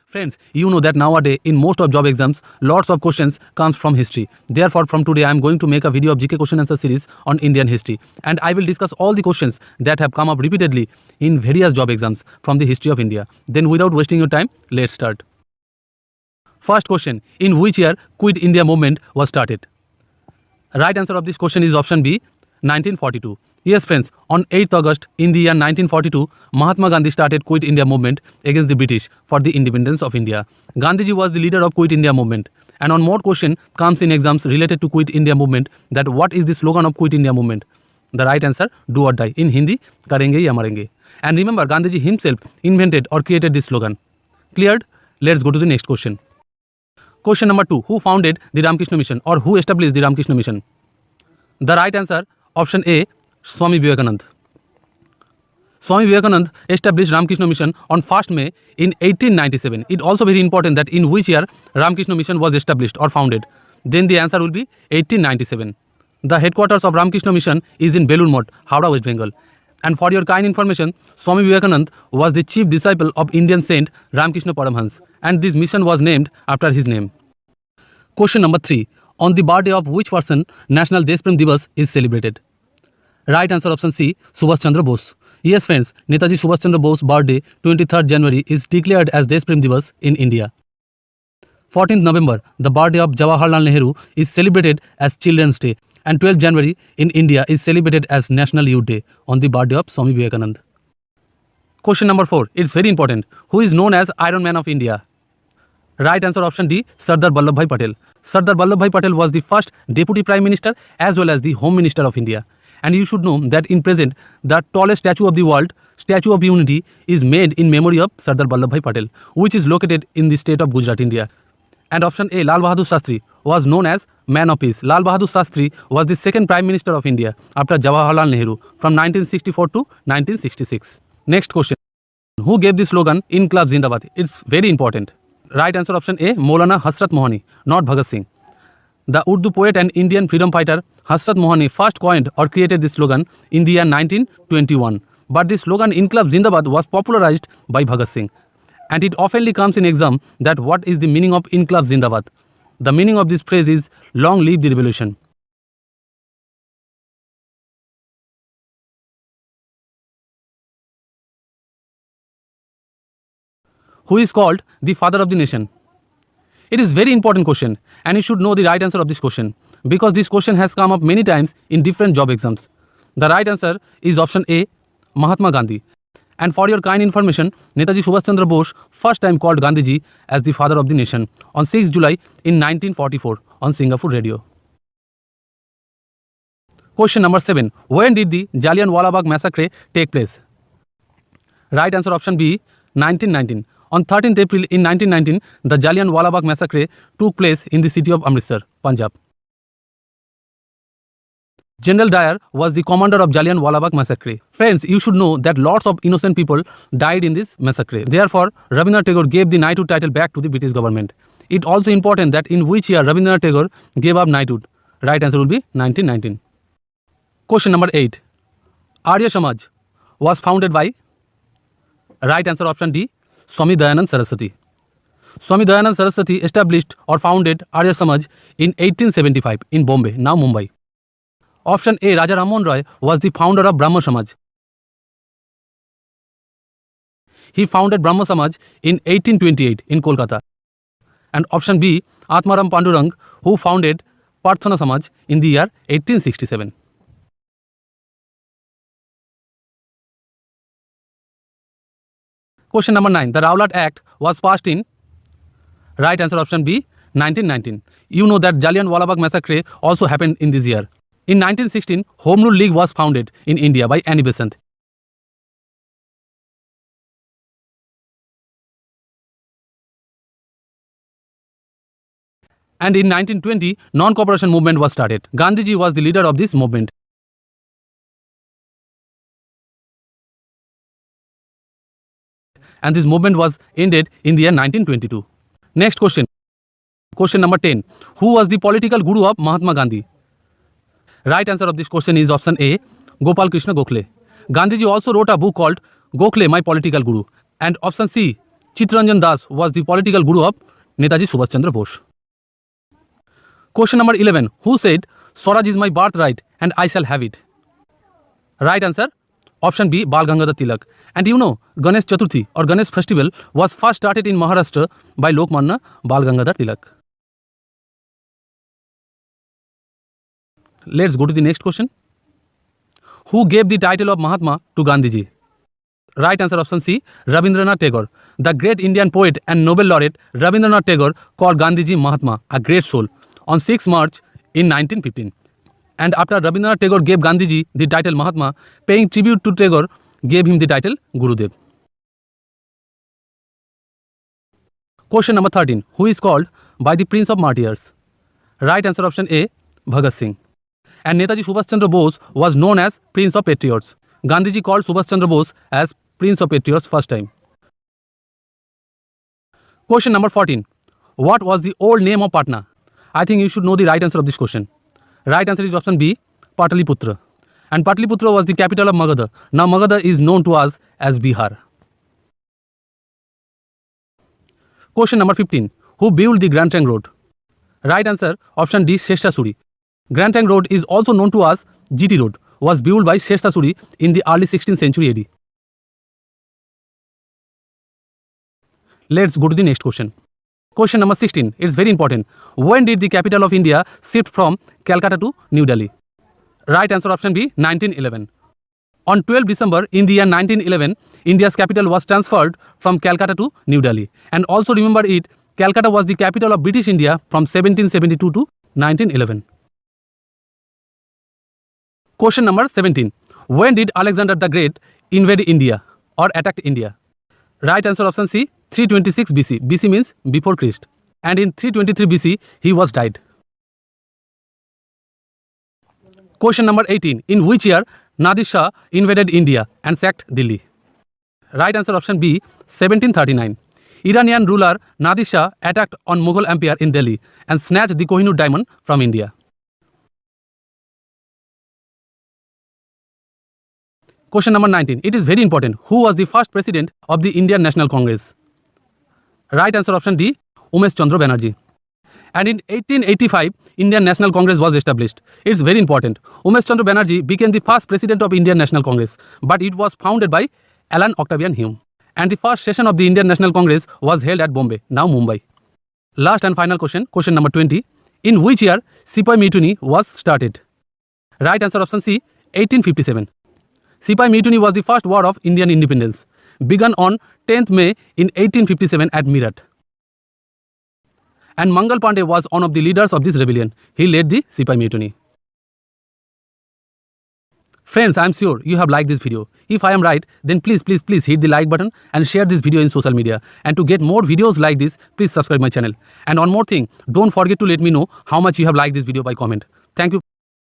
Friends, you know that nowadays in most of job exams, lots of questions comes from history. Therefore, from today I am going to make a video of GK question answer series on Indian history, and I will discuss all the questions that have come up repeatedly in various job exams from the history of India. Then without wasting your time, let's start. First question, in which year Quit India movement was started? Right answer of this question is option B, 1942. Yes friends, on 8th August in the year 1942, Mahatma Gandhi started Quit India movement against the British for the independence of India. Gandhiji was the leader of Quit India movement. And on more question comes in exams related to Quit India movement, that what is the slogan of Quit India movement? The right answer, do or die. In Hindi, karenge ya marenge. And remember, Gandhiji himself invented or created this slogan. Cleared? Let's go to the next question. Question number 2. Who founded the Ramakrishna Mission or who established the Ramakrishna Mission? The right answer, option A, Swami Vivekananda. Swami Vivekananda established Ramakrishna Mission on 1st May in 1897. It also very important that in which year Ramakrishna Mission was established or founded. Then the answer will be 1897. The headquarters of Ramakrishna Mission is in Belur Math, Howrah, West Bengal. And for your kind information, Swami Vivekananda was the chief disciple of Indian saint Ramakrishna Paramhans, and this mission was named after his name. Question number 3. On the birthday of which person National Deshprem Divas is celebrated? Right answer option C, Subhash Chandra Bose. Yes friends, Netaji Subhash Chandra Bose's birthday 23rd January is declared as Deshprem Divas in India. 14th November, the birthday of Jawaharlal Nehru is celebrated as Children's Day, and 12th January in India is celebrated as National Youth Day on the birthday of Swami Vivekananda. Question number 4, it's very important. Who is known as Iron Man of India? Right answer option D, Sardar Vallabhbhai Patel. Sardar Vallabhbhai Patel was the first Deputy Prime Minister as well as the Home Minister of India. And you should know that in present, the tallest statue of the world, Statue of Unity, is made in memory of Sardar Vallabhbhai Patel, which is located in the state of Gujarat, India. And option A, Lal Bahadur Shastri, was known as Man of Peace. Lal Bahadur Shastri was the second Prime Minister of India after Jawaharlal Nehru from 1964 to 1966. Next question. Who gave the slogan Inqilab Zindabad? It's very important. Right answer option A, Maulana Hasrat Mohani, not Bhagat Singh. The Urdu poet and Indian freedom fighter Hasrat Mohani first coined or created this slogan in the year 1921. But this slogan Inqilab Zindabad was popularized by Bhagat Singh. And it oftenly comes in exam that what is the meaning of Inqilab Zindabad? The meaning of this phrase is long live the revolution. Who is called the father of the nation? It is very important question, and you should know the right answer of this question because this question has come up many times in different job exams. The right answer is option A, Mahatma Gandhi. And for your kind information, Netaji Subhash Chandra Bose first time called Gandhiji as the father of the nation on 6 July in 1944 on Singapore radio. Question number 7. When did the Jallianwala Bagh massacre take place? Right answer option B, 1919. On 13th April in 1919, the Jallianwala Bagh massacre took place in the city of Amritsar, Punjab. General Dyer was the commander of Jallianwala Bagh massacre. Friends, you should know that lots of innocent people died in this massacre. Therefore, Rabindranath Tagore gave the knighthood title back to the British government. It also important that in which year Rabindranath Tagore gave up knighthood. Right answer will be 1919. Question number 8. Arya Samaj was founded by? Right answer option D, Swami Dayanand Saraswati. Swami Dayanand Saraswati established or founded Arya Samaj in 1875 in Bombay, now Mumbai. Option A, Raja Ram Mohan Roy was the founder of Brahmo Samaj. He founded Brahmo Samaj in 1828 in Kolkata. And option B, Atmaram Pandurang, who founded Parthana Samaj in the year 1867. Question number 9. The Rowlatt Act was passed in? Right answer option B, 1919. You know that Jallianwala Bagh massacre also happened in this year. In 1916, Home Rule League was founded in India by Annie Besant. And in 1920, non-cooperation movement was started. Gandhiji was the leader of this movement. And this movement was ended in the year 1922. Next question. Question number 10. Who was the political guru of Mahatma Gandhi? Right answer of this question is option A, Gopal Krishna Gokhale. Gandhiji also wrote a book called Gokhale, My Political Guru. And option C, Chittaranjan Das was the political guru of Netaji Subhash Chandra Bose. Question number 11. Who said, Swaraj is my birthright and I shall have it? Right answer, option B, Bal Gangadhar Tilak. And you know, Ganesh Chaturthi or Ganesh festival was first started in Maharashtra by Lokmanya Bal Gangadhar Tilak. Let's go to the next question. Who gave the title of Mahatma to Gandhiji? Right answer, option C, Rabindranath Tagore. The great Indian poet and Nobel laureate Rabindranath Tagore called Gandhiji Mahatma, a great soul, on 6 March in 1915. And after Rabindranath Tagore gave Gandhiji the title Mahatma, paying tribute to Tagore gave him the title Gurudev. Question number 13. Who is called by the Prince of Martyrs? Right answer, option A, Bhagat Singh. And Netaji Subhash Chandra Bose was known as Prince of Patriots. Gandhiji called Subhash Chandra Bose as Prince of Patriots first time. Question number 14. What was the old name of Patna? I think you should know the right answer of this question. Right answer is option B, Pataliputra. And Pataliputra was the capital of Magadha. Now Magadha is known to us as Bihar. Question number 15. Who built the Grand Trunk Road? Right answer, option D, Shershah Suri. Grand Trunk Road is also known to us GT Road, was built by Shershah Suri in the early 16th century AD. Let's go to the next question. Question number 16. It's very important. When did the capital of India shift from Calcutta to New Delhi? Right answer, option B, 1911. On 12 December in the year 1911, India's capital was transferred from Calcutta to New Delhi. And also remember it, Calcutta was the capital of British India from 1772 to 1911. Question number 17. When did Alexander the Great invade India or attack India? Right answer, option C, 326 BC. BC means before Christ. And in 323 BC, he was died. Question number 18. In which year Nadir Shah invaded India and sacked Delhi? Right answer, option B, 1739. Iranian ruler Nadir Shah attacked on Mughal Empire in Delhi and snatched the Kohinoor diamond from India. Question number 19. It is very important. Who was the first president of the Indian National Congress? Right answer, option D, Umesh Chandra Banerjee. And in 1885, Indian National Congress was established. It's very important. Umesh Chandra Banerjee became the first president of Indian National Congress, but it was founded by Alan Octavian Hume. And the first session of the Indian National Congress was held at Bombay, now Mumbai. Last and final question, question number 20. In which year Sipai Mutiny was started? Right answer, option C, 1857. Sipai Mutiny was the first war of Indian independence, begun on 10th May in 1857 at Meerut. And Mangal Pandey was one of the leaders of this rebellion. He led the Sipai Mutiny. Friends, I am sure you have liked this video. If I am right, then please hit the like button and share this video in social media. And to get more videos like this, please subscribe my channel. And one more thing, don't forget to let me know how much you have liked this video by comment. Thank you.